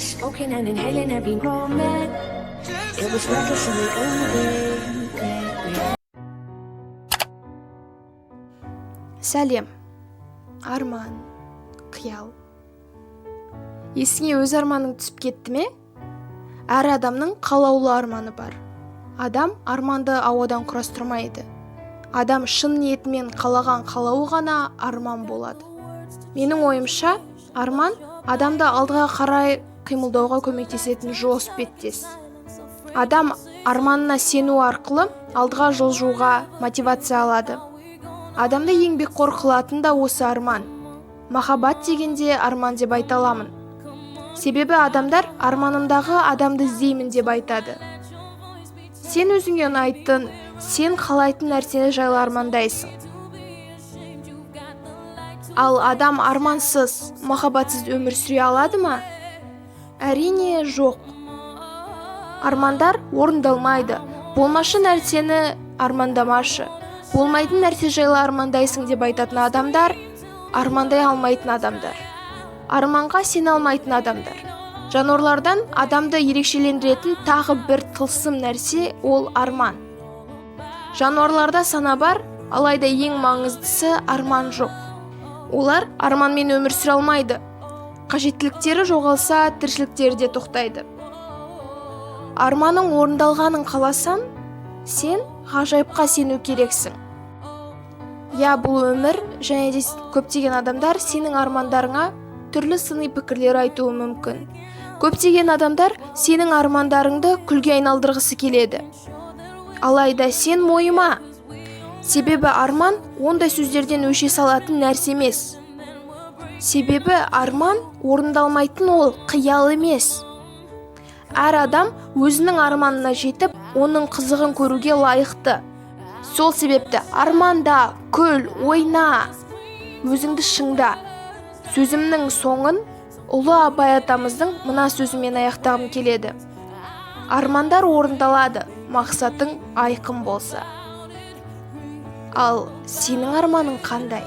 Smoking and inhaling every moment. It was reckless and we owned it. Сәлем, арман, қиял. Есіңе өз арманың түсіп кетті ме? Әр адамның қалаулы арманы бар. Адам арманды ауадан құрастырмайды. Адам шын ниетімен қалаған қалауы ғана арман болады. Менің ойымша, арман адамды алдыға қарай қимылдауға көмектесетін велосипедтес. Адам арманына сену арқылы алдыға жылжуға мотивация алады. Адамды еңбекқор қылатын да осы арман. Махаббат дегенде арман деп айта аламын. Себебі адамдар арманымдағы адамды іздеймін деп айтады. Сен өзіңе ұнайтын, сен қалайтын нәрсені жайлы армандайсың. Ал адам армансыз, махаббатсыз өмір сүре алады ма? Әрине жоқ. Армандар орындалмайды. Болмашы нәрсені армандамашы. Болмайтын нәрсе жайлы армандайсың деп айтатын адамдар армандай алмайтын адамдар. Арманға сене алмайтын адамдар. Жануарлардан адамды ерекшелендіретін тағы бір тылсым нәрсе ол арман. Жануарларда сана бар, алайда ең маңыздысы арман жоқ. Олар арманмен өмір сүре алмайды. Қажеттіліктері жоғалса, тіршіліктері де тоқтайды. Арманың орындалғанын қаласаң, сен ғажайыпқа сену керексің. Я, бұл өмір және де көптеген адамдар сенің армандарыңа түрлі сыни пікірлер айтуы мүмкін. Көптеген адамдар сенің армандарыңды күлге айналдырғысы келеді. Алайда сен мойыма. Себебі арман ондай сөздерден өше салатын нәрсе емес. Себебі арман орындалмайтын, ол қиял емес. Әр адам өзінің арманына жетіп, оның қызығын көруге лайықты. Сол себепті арманда, күл, ойна, өзіңді шыңда. Сөзімнің соңын ұлы Абай атамыздың мына сөзімен аяқтағым келеді. Армандар орындалады, мақсатың айқын болса. Ал сенің арманың қандай?